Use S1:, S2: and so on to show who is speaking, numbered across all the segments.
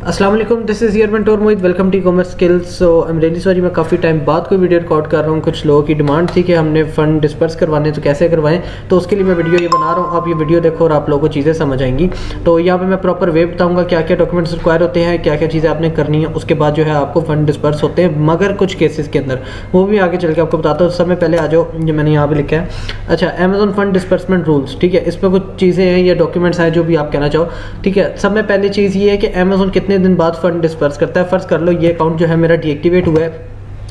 S1: अस्सलाम वालेकुम, this is your mentor Mohit. Welcome to commerce skills. So I am really sorry, मैं काफ़ी time बाद कोई वीडियो रिकॉर्ड कर रहा हूँ। कुछ लोगों की डिमांड थी कि हमने फ़ंड डिस्पर्स करवाने, तो कैसे करवाएं, तो उसके लिए मैं वीडियो ये बना रहा हूँ। आप ये वीडियो देखो और आप लोगों को चीज़ें समझ आएंगी। तो यहाँ पे मैं प्रॉपर वे बताऊँगा क्या क्या डॉक्यूमेंट्स रिक्वायर होते हैं, क्या क्या चीज़ें आपने करनी है, उसके बाद जो है आपको फ़ंड डिस्पर्स होते हैं। मगर कुछ केसेस के अंदर वो भी आगे चल के आपको बताता हूँ। समय पहले आ जाओ, जो मैंने यहाँ पर लिखा है। अच्छा, अमेजोन फ़ंड डिस्पर्समेंट रूल्स, ठीक है। इस पर कुछ चीज़ें हैं या डॉक्यूमेंट्स हैं जो भी आप कहना चाहो, ठीक है। सब में पहले चीज़ ये है कि अमेजोन कितने दिन बाद फ़ंड डिस्पर्स करता है। फ़र्ज़ कर लो ये अकाउंट जो है मेरा डीएक्टिवेट हुआ है।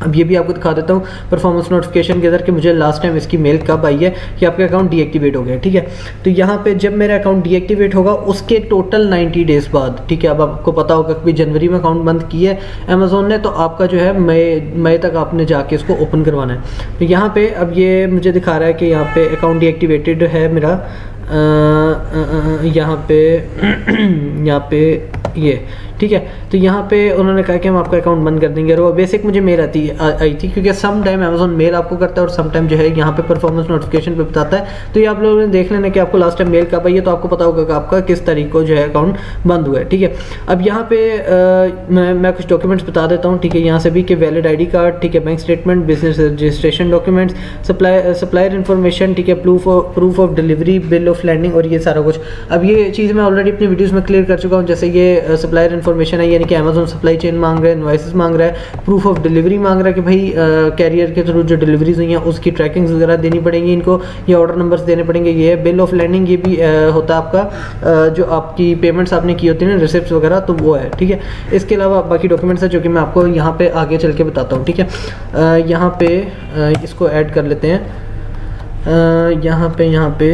S1: अब ये भी आपको दिखा देता हूँ परफॉर्मेंस नोटिफिकेशन के अंदर कि मुझे लास्ट टाइम इसकी मेल कब आई है कि आपका अकाउंट डीएक्टिवेट हो गया, ठीक है। तो यहाँ पे जब मेरा अकाउंट डीएक्टिवेट होगा उसके टोटल 90 डेज़ बाद, ठीक है। अब आपको पता होगा कि जनवरी में अकाउंट बंद किया है अमेजोन ने, तो आपका जो है मई तक आपने जाके इसको ओपन करवाना है। तो यहाँ पे अब ये मुझे दिखा रहा है कि यहाँ पे अकाउंट डीएक्टिवेटेड है मेरा। यहाँ पे ये, ठीक है। तो यहाँ पे उन्होंने कहा कि हम आपका अकाउंट बंद कर देंगे, और वो बेसिक मुझे मेल आई थी क्योंकि सम टाइम अमेजोन मेल आपको करता है और सम टाइम जो है यहाँ पे परफॉर्मेंस नोटिफिकेशन पे बताता है। तो ये आप लोगों ने देख लेना कि आपको लास्ट टाइम मेल कब आई है, तो आपको पता होगा कि आपका किस तारीख को जो है अकाउंट बंद हुआ है, ठीक है। अब यहाँ पे मैं कुछ डॉक्यूमेंट्स बता देता हूँ, ठीक है। यहाँ से भी कि वैलिड ID कार्ड, ठीक है, bank statement, business registration documents, supplier information, ठीक है, proof of delivery, bill of landing, और ये सारा कुछ। अब ये चीज़ मैं ऑलरेडी अपनी वीडियोज़ में क्लियर कर चुका हूँ। जैसे ये सप्लायर इन्फॉर्मेशन है, यानी कि अमेजोन सप्लाई चेन मांग रहा है, इनवॉइसेस मांग रहा है, प्रूफ ऑफ डिलीवरी मांग रहा है कि भाई कैरियर के थ्रू जो डिलीवरीज हुई हैं उसकी ट्रैकिंग्स वगैरह देनी पड़ेंगी इनको, ये ऑर्डर नंबर्स देने पड़ेंगे। ये है बिल ऑफ लैंडिंग, ये भी होता है आपका जो आपकी पेमेंट्स आपने की होती है ना, रिसिप्ट्स वगैरह, तो वो है, ठीक है। इसके अलावा बाकी डॉक्यूमेंट्स है जो कि मैं आपको यहाँ पे आगे चल के बताता हूँ, ठीक है। यहाँ पे इसको ऐड कर लेते हैं। यहाँ पे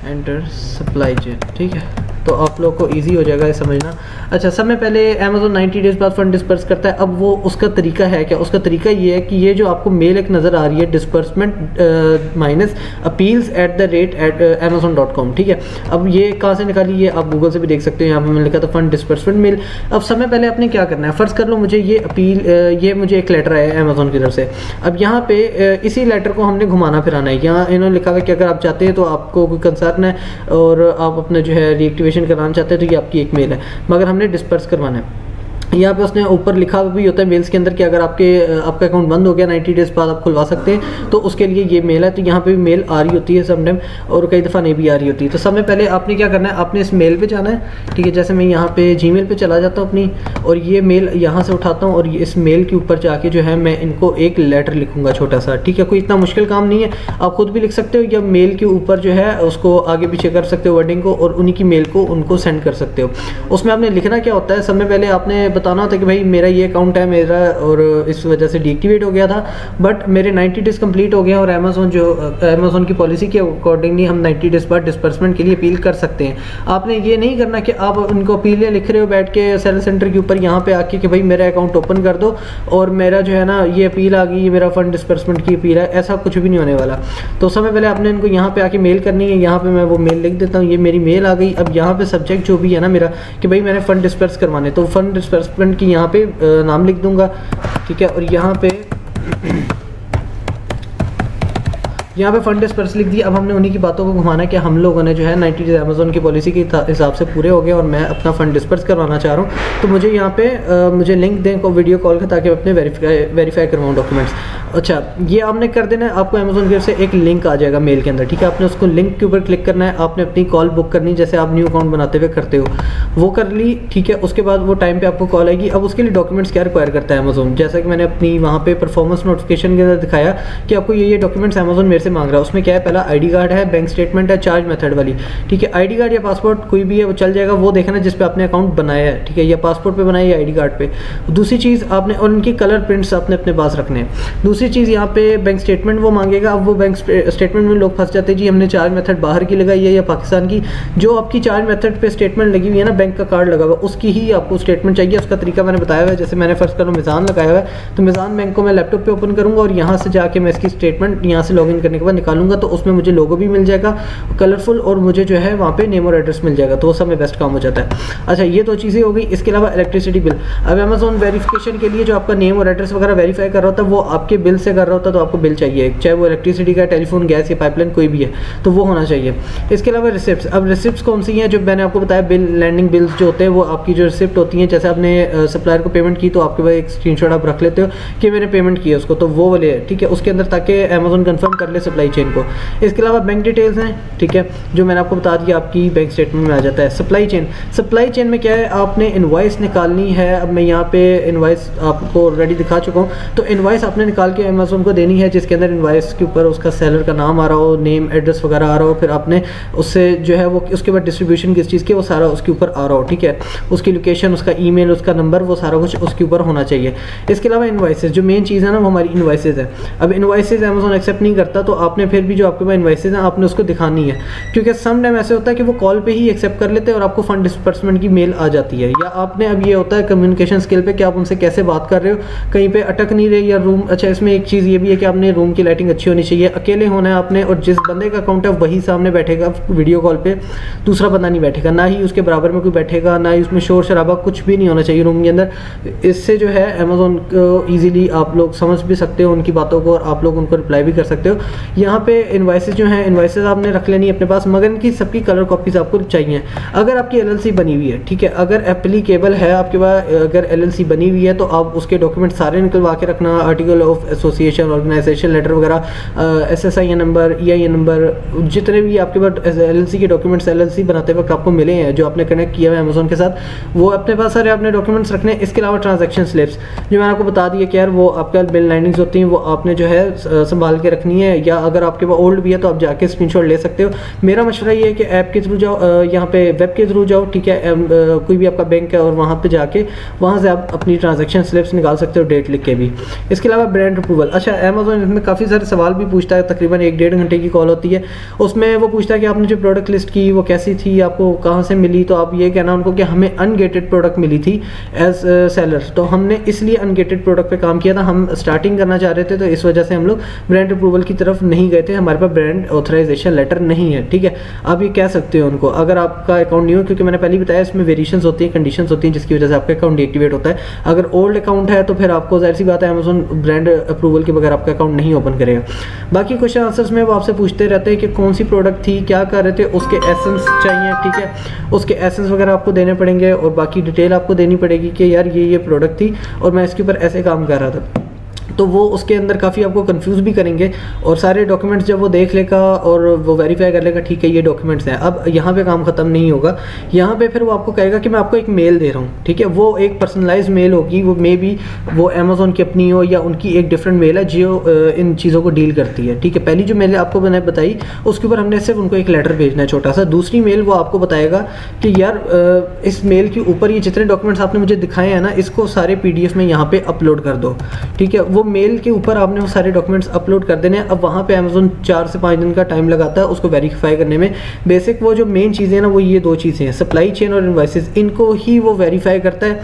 S1: एंटर सप्लाई चेन, ठीक है। तो आप लोग को इजी हो जाएगा ये समझना। अच्छा, सब में पहले अमेजोन 90 डेज़ बाद फंड डिस्पर्स करता है। अब वो उसका तरीका है क्या? उसका तरीका ये है कि ये जो आपको मेल एक नज़र आ रही है, डिस्पर्समेंट माइनस अपील्स @amazon.com, ठीक है। अब ये कहाँ से निकाली, ये आप गूगल से भी देख सकते हो। यहाँ पर मैंने लिखा था फंड डिस्पर्समेंट मेल। अब समय पहले आपने क्या करना है, फ़र्ज़ कर लो मुझे ये अपील, ये मुझे एक लेटर आया है अमेजोन की तरफ से। अब यहाँ पे इसी लेटर को हमने घुमाना फिराना है। यहाँ इन्होंने लिखा है कि अगर आप चाहते हैं तो आपको कोई कंसर्न है और आप अपना जो है रीएक्टिवेशन कराना चाहते हैं तो ये आपकी एक मेल है, मगर हमने डिस्पर्स करवाना है। यहाँ पे उसने ऊपर लिखा भी होता है मेल्स के अंदर कि अगर आपका अकाउंट बंद हो गया 90 डेज़ बाद आप खुलवा सकते हैं, तो उसके लिए ये मेल है। तो यहाँ पे भी मेल आ रही होती है समटाइम, और कई दफ़ा नहीं भी आ रही होती है। तो समय पहले आपने क्या करना है, आपने इस मेल पे जाना है, ठीक है। जैसे मैं यहाँ पे जीमेल पे चला जाता हूँ अपनी, और ये मेल यहाँ से उठाता हूँ, और इस मेल के ऊपर जाके जो है मैं इनको एक लेटर लिखूँगा छोटा सा, ठीक है। कोई इतना मुश्किल काम नहीं है, आप खुद भी लिख सकते हो, या मेल के ऊपर जो है उसको आगे पीछे कर सकते हो वर्डिंग को, और उन्हीं की मेल को उनको सेंड कर सकते हो। उसमें आपने लिखना क्या होता है, समय पहले आपने बताना होता है कि भाई मेरा ये अकाउंट है मेरा, और इस वजह से डीएक्टिवेट हो गया था, बट मेरे 90 डेज़ कंप्लीट हो गए, और अमेजोन की पॉलिसी के अकॉर्डिंगली हम 90 डेज़ बाद डिस्पर्समेंट के लिए अपील कर सकते हैं। आपने ये नहीं करना कि आप उनको अपीलें लिख रहे हो बैठ के सेल सेंटर के ऊपर यहाँ पे आके कि भाई मेरा अकाउंट ओपन कर दो और मेरा जो है ना ये अपील आ गई, ये मेरा फंड डिस्पर्समेंट की अपील है। ऐसा कुछ भी नहीं होने वाला। तो समय पहले आपने इनको यहाँ पे आके मेल करनी है। यहाँ पे मैं वो मेल लिख देता हूँ, ये मेरी मेल आ गई। अब यहाँ पे सब्जेक्ट जो भी है ना मेरा कि भाई मैंने फंड डिस्पर्स करवाने, तो फंड डिस्पर्समेंट की यहाँ पे नाम लिख दूंगा, ठीक है। और यहाँ पे फंड डिस्पर्स लिख दिया। अब हमने उन्हीं की बातों को घुमाना है कि हम लोगों ने जो है 90 डेज़ अमेजोन की पॉलिसी के हिसाब से पूरे हो गए और मैं अपना फंड डिस्पर्स करवाना चाह रहा हूँ। तो मुझे यहाँ पे मुझे लिंक दें को वीडियो कॉल का, ताकि मैं अपने वेरीफाई करवाऊँ डॉक्यूमेंट्स। अच्छा, ये आपने कर देना है। आपको अमेजोन की तरफ से एक लिंक आ जाएगा मेल के अंदर, ठीक है। आपने उसको लिंक के ऊपर क्लिक करना है। आपने अपनी कॉल बुक करनी, जैसे आप न्यू अकाउंट बनाते हुए करते हो, वो कर ली, ठीक है। उसके बाद वो टाइम पर आपको कॉल आएगी। अब उसके लिए डॉक्यूमेंट्स क्या रिक्वायर करता है अमेजोन, जैसा कि मैंने अपनी वहाँ पर परफॉर्मेंस नोटिफिकेशन के अंदर दिखाया कि आपको ये डॉक्यूमेंट्स अमेजोन मेरे से मांग रहा है। उसमें क्या है, पहला ID कार्ड है, बैंक स्टेटमेंट है, चार्ज मेथड वाली, ठीक है। ID कार्ड या पासपोर्ट कोई भी है वो चल जाएगा, वो देखना जिस पे आपने अकाउंट बनाया है, ठीक है, या पासपोर्ट पे बनाया या ID कार्ड पे। दूसरी चीज़ आपने, और उनकी कलर प्रिंट्स आपने अपने पास रखने हैं। दूसरी चीज़ यहाँ पे बैंक स्टेटमेंट वो मांगेगा। अब वो बैंक स्टेटमेंट में लोग फंस जाते हैं, जी हमने चार्ज मेथड बाहर की लगाई है या पाकिस्तान की। जो आपकी चार्ज मेथड पे स्टेटमेंट लगी हुई है ना, बैंक का कार्ड लगा हुआ, उसकी ही आपको स्टेटमेंट चाहिए। उसका तरीका मैंने बताया हुआ है। जैसे मैंने फर्स्ट करो मिज़ान लगाया हुआ है, तो मिज़ान बैंक को मैं लैपटॉप पे ओपन करूँगा और यहाँ से जाके मैं इसकी स्टेटमेंट यहाँ से लॉगिन करने के बाद निकालूंगा, तो उसमें मुझे लोगो भी मिल जाएगा कलरफुल, और मुझे जो है वहाँ पे नेम और एड्रेस मिल जाएगा। तो वो सब में बेस्ट काम हो जाता है। अच्छा, ये तो चीज़ें हो गई। इसके अलावा इलेक्ट्रिसिटी बिल। अब अमेजोन वेरिफिकेशन के लिए जो आपका नेम और एड्रेस वगैरह वेरीफाई कर रहा होता है, वो आपके बिल से कर रहा होता है तो आपको बिल चाहिए, चाहे वो इलेक्ट्रिसिटी का, टेलीफोन, गैस या पाइपलाइन कोई भी है तो वो होना चाहिए। इसके अलावा रिसिप्ट, अब रिसिप्ट कौन सी हैं, जो मैंने आपको बताया बिल लैंडिंग बिल्स जो होते हैं वो आपकी जो रिसिप्ट होती हैं, जैसे आपने सप्लायर को पेमेंट की तो आपके पास एक स्क्रीनशॉट आप रख लेते हो कि मैंने पेमेंट किया उसको, तो वो वाले ठीक है उसके अंदर, ताकि अमेजोन कंफर्म कर ले सप्लाई चेन को। इसके अलावा बैंक डिटेल्स हैं, ठीक है, जो मैंने आपको बता दिया आपकी बैंक स्टेटमेंट में आ जाता है। सप्लाई चेन में क्या है, आपने इनवॉइस निकालनी है। अब मैं यहाँ पे इनवॉइस आपको ऑलरेडी दिखा चुका हूँ, तो इनवॉइस आपने निकाल के अमेजोन को देनी है, जिसके अंदर इनवॉइस के ऊपर उसका सेलर का नाम आ रहा हो, नेम एड्रेस वगैरह आ रहा हो, फिर आपने उससे जो है वो उसके बाद डिस्ट्रीब्यूशन किस चीज़ की वो सारा उसके ऊपर आ रहा हो, ठीक है, उसकी लोकेशन, उसका ईमेल, उसका नंबर, वो सारा कुछ उसके ऊपर होना चाहिए। इसके अलावा इनवॉइसेस, जो मेन चीज़ है ना वो हमारी इनवॉइसेस है। अब इनवॉइसेस अमेजोन एक्सेप्ट नहीं करता, तो आपने फिर भी जो आपके पास इनवॉइसेस हैं आपने उसको दिखानी है, क्योंकि सम टाइम ऐसे होता है कि वो कॉल पे ही एक्सेप्ट कर लेते हैं और आपको फंड डिस्बर्समेंट की मेल आ जाती है, या आपने अब ये होता है कम्युनिकेशन स्किल पे कि आप उनसे कैसे बात कर रहे हो, कहीं पे अटक नहीं रहे, या रूम, अच्छा इसमें एक चीज़ ये भी है कि आपने रूम की लाइटिंग अच्छी होनी चाहिए, अकेले होना है आपने, और जिस बंदे का अकाउंट है वही सामने बैठेगा वीडियो कॉल पे, दूसरा बंदा नहीं बैठेगा, ना ही उसके बराबर में कोई बैठेगा, ना ही उसमें शोर शराबा कुछ भी नहीं होना चाहिए रूम के अंदर। इससे जो है अमेजोन को ईजिली आप लोग समझ भी सकते हो उनकी बातों को, और आप लोग उनको रिप्लाई भी कर सकते हो। यहाँ पे इनवॉइसेस जो हैं, इनवॉइसेस आपने रख लेनी है अपने पास, मगर इनकी सबकी कलर कॉपीज आपको चाहिए। अगर आपकी एलएलसी बनी हुई है, ठीक है, अगर एप्लीकेबल है आपके पास, अगर एलएलसी बनी हुई है तो आप उसके डॉक्यूमेंट सारे निकलवा के रखना, article of association, organisation letter वगैरह, SSI नंबर, EIN नंबर, जितने भी आपके पास एलएलसी के डॉक्यूमेंट्स एलएलसी बनाते वक्त आपको मिले हैं, जो आपने कनेक्ट किया है अमेजोन के साथ, वो अपने पास सारे आपने डॉक्यूमेंट्स रखने। इसके अलावा ट्रांजैक्शन स्लिप्स, जो मैंने आपको बता दिया कि यार वो आपका बिल लाइनिंग्स होती हैं, वो आपने जो है संभाल के रखनी है, या अगर आपके पास ओल्ड भी है तो आप जाके स्क्रीनशॉट ले सकते हो। मेरा मशवरा ये है कि ऐप के थ्रू जाओ, यहाँ पे वेब के थ्रू जाओ, ठीक है, कोई भी आपका बैंक है, और वहाँ पे जाके वहाँ से आप अपनी ट्रांजैक्शन स्लिप्स निकाल सकते हो, डेट लिख के भी। इसके अलावा ब्रांड अप्रूवल, अच्छा अमेजोन इसमें काफ़ी सारे सवाल भी पूछता है, तकरीबन 1-1.5 घंटे की कॉल होती है, उसमें वो पूछता है कि आपने जो प्रोडक्ट लिस्ट की वो कैसी थी, आपको कहाँ से मिली, तो आप ये कहना उनको कि हमें अनगेटेड प्रोडक्ट मिली थी एज सेलर, तो हमने इसलिए अनगेटेड प्रोडक्ट पे काम किया था, हम स्टार्टिंग करना चाह रहे थे, तो इस वजह से हम लोग ब्रांड अप्रूवल की तरफ नहीं गए थे, हमारे पास ब्रांड ऑथराइजेशन लेटर नहीं है, ठीक है। आप ये कह सकते हो उनको, अगर आपका अकाउंट न्यू है, क्योंकि मैंने पहले बताया इसमें वेरिएशंस होती हैं, कंडीशंस होती हैं, जिसकी वजह से आपका अकाउंट डीएक्टिवेट होता है। अगर ओल्ड अकाउंट है तो फिर आपको जाहिर सी बात है अमेजोन ब्रांड अप्रूवल के बगैर आपका अकाउंट नहीं ओपन करेगा। बाकी क्वेश्चन आंसर्स में वो आपसे पूछते रहते हैं कि कौन सी प्रोडक्ट थी, क्या कर रहे थे, उसके एसेंस चाहिए, ठीक है, उसके एसेंस वगैरह आपको देने पड़ेंगे, और बाकी डिटेल आपको देनी पड़ेगी कि यार ये प्रोडक्ट थी और मैं इसके ऊपर ऐसे काम कर रहा था, तो वो उसके अंदर काफ़ी आपको कंफ्यूज भी करेंगे, और सारे डॉक्यूमेंट्स जब वो देख लेगा और वो वेरीफाई कर लेगा ठीक है ये डॉक्यूमेंट्स हैं। अब यहाँ पे काम ख़त्म नहीं होगा, यहाँ पे फिर वो आपको कहेगा कि मैं आपको एक मेल दे रहा हूँ, ठीक है, वो एक पर्सनलाइज मेल होगी, वो मे बी वो अमेजोन की अपनी हो या उनकी एक डिफरेंट मेल है जो इन चीज़ों को डील करती है, ठीक है। पहली जो मेल आपको मैंने बताई उसके ऊपर हमने सिर्फ उनको एक लेटर भेजना है छोटा सा, दूसरी मेल वो आपको बताएगा कि यार इस मेल के ऊपर ये जितने डॉक्यूमेंट्स आपने मुझे दिखाए हैं ना, इसको सारे PDF में यहाँ पे अपलोड कर दो, ठीक है। वो मेल के ऊपर आपने वो सारे डॉक्यूमेंट्स अपलोड कर देने हैं। अब वहाँ पे अमेजोन 4 से 5 दिन का टाइम लगाता है उसको वेरीफाई करने में। बेसिक वो जो मेन चीज़ें हैं ना वो ये 2 चीज़ें हैं, सप्लाई चेन और इनवॉइसेस, इनको ही वो वेरीफाई करता है,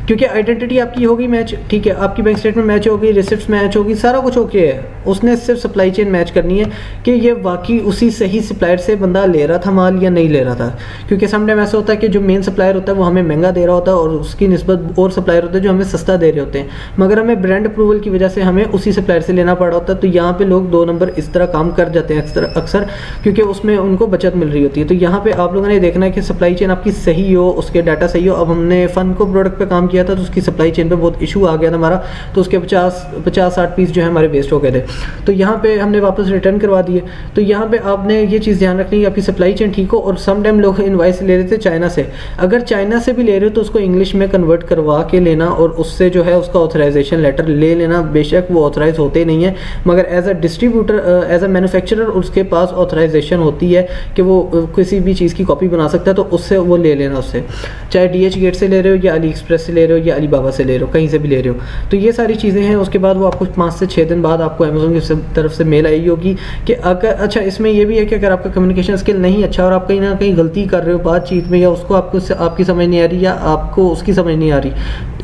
S1: क्योंकि आइडेंटिटी आपकी होगी मैच, ठीक है, आपकी बैंक स्टेटमेंट मैच होगी, रिसिप्ट्स मैच होगी, सारा कुछ ओके है, उसने सिर्फ सप्लाई चेन मैच करनी है कि ये वाकई उसी सही सप्लायर से बंदा ले रहा था माल या नहीं ले रहा था। क्योंकि समटाइम ऐसा होता है कि जो मेन सप्लायर होता है वो हमें महंगा दे रहा होता है और उसकी निस्बत और सप्लायर होते हैं जो हमें सस्ता दे रहे होते हैं, मगर हमें ब्रांड अप्रूवल की वजह से हमें उसी सप्लायर से लेना पड़ा होता है। तो यहाँ पे लोग 2 नंबर इस तरह काम कर जाते हैं अक्सर, क्योंकि उसमें उनको बचत मिल रही होती है। तो यहाँ पे आप लोगों ने देखना है कि सप्लाई चेन आपकी सही हो, उसके डाटा सही हो। अब हमने फन को प्रोडक्ट पे काम किया था तो उसकी सप्लाई चेन पे बहुत इशू आ गया था हमारा, तो उसके 50-60 पीस जो है हमारे वेस्ट हो गए थे, तो यहाँ पे हमने वापस रिटर्न करवा दिए। तो यहाँ पे आपने ये चीज़ ध्यान रखनी है आपकी सप्लाई चेन ठीक हो। और सम टाइम लोग इनवॉइस ले रहे थे चाइना से, अगर चाइना से भी ले रहे हो तो उसको इंग्लिश में कन्वर्ट करवा के लेना और उससे जो है उसका ऑथराइजेशन लेटर ले लेना। बेशक वो ऑथराइज होते नहीं है, मगर as a distributor, as a manufacturer उसके पास ऑथराइजेशन होती है कि वो किसी भी चीज़ की कॉपी बना सकता है, तो उससे वो ले लेना उससे, चाहे DH गेट से ले रहे हो या अली एक्सप्रेस से ले रहे हो या अलीबाबा से ले रहे हो, कहीं से भी ले रहे हो। तो ये सारी चीज़ें हैं। उसके बाद वो आपको 5 से 6 दिन बाद आपको अमेजोन की तरफ से मेल आई होगी कि अगर, अच्छा इसमें ये भी है कि अगर आपका कम्युनिकेशन स्किल नहीं अच्छा और आप कहीं ना कहीं गलती कर रहे हो बातचीत में, या उसको आपकी समझ नहीं आ रही या आपको उसकी समझ नहीं आ रही,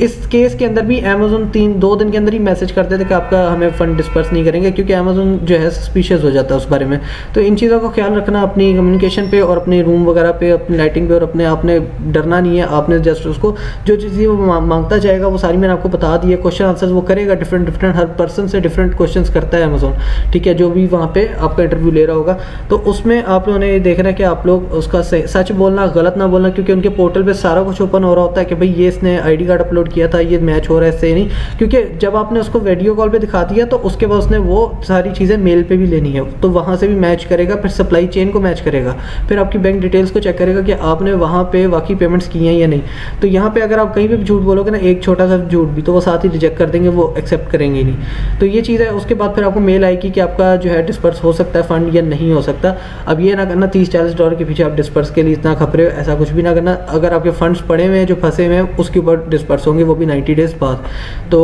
S1: इस केस के अंदर भी अमेजोन 2 दिन के अंदर ही मैसेज कर करते थे कि आपका हमें फ़ंड डिस्पर्स नहीं करेंगे, क्योंकि अमेज़न जो है सस्पिशियस हो जाता है उस बारे में। तो इन चीज़ों का ख्याल रखना अपनी कम्युनिकेशन पे और अपने रूम वगैरह पे, अपनी लाइटिंग पे, और अपने आपने डरना नहीं है। आपने जस्ट उसको जो चीज़ें वो मांगता जाएगा वो सारी मैंने आपको बता दी है। क्वेश्चन आंसर्स वो करेगा, डिफरेंट हर पर्सन से डिफरेंट क्वेश्चंस करता है अमेज़न, ठीक है, जो भी वहाँ पे आपका इंटरव्यू ले रहा होगा। तो उसमें आप लोगों ने ये देखना है कि आप लोग उसका सच बोलना, गलत ना बोलना, क्योंकि उनके पोर्टल पे सारा कुछ ओपन हो रहा होता है कि भाई ये इसने आईडी कार्ड अपलोड किया था, ये मैच हो रहा है, इससे नहीं, क्योंकि जब आपने उसको वीडियो कॉल पे दिखा दिया तो उसके बाद उसने वो सारी चीज़ें मेल पे भी लेनी है, तो वहाँ से भी मैच करेगा, फिर सप्लाई चेन को मैच करेगा, फिर आपकी बैंक डिटेल्स को चेक करेगा कि आपने वहाँ पे वाकई पेमेंट्स की हैं या नहीं। तो यहाँ पे अगर आप कहीं पे भी झूठ बोलोगे ना, एक छोटा सा झूठ भी, तो वो साथ ही रिजेक्ट कर देंगे, वो एक्सेप्ट करेंगे ही नहीं। तो ये चीज़ है। उसके बाद फिर आपको मेल आएगी कि आपका जो है डिस्पर्स हो सकता है फंड या नहीं हो सकता। अब ये ना करना $30-40 के पीछे आप डिस्पर्स के लिए इतना खपरे हो, ऐसा कुछ भी ना करना। अगर आपके फंड्स पड़े हुए हैं जो फंसे हुए हैं, उसके ऊपर डिस्पर्स होंगे, वो भी 90 डेज़ बाद। तो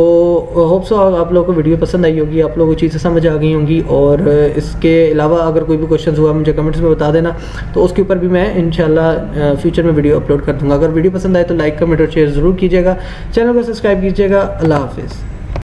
S1: होप सो आप लोगों को वीडियो पसंद आई होगी, आप लोगों को चीज़ें समझ आ गई होंगी। और इसके अलावा अगर कोई भी क्वेश्चन हुआ मुझे कमेंट्स में बता देना, तो उसके ऊपर भी मैं इंशाल्लाह फ्यूचर में वीडियो अपलोड कर दूँगा। अगर वीडियो पसंद आए तो लाइक, कमेंट और शेयर ज़रूर कीजिएगा, चैनल को सब्सक्राइब कीजिएगा। अल्लाह हाफिज़।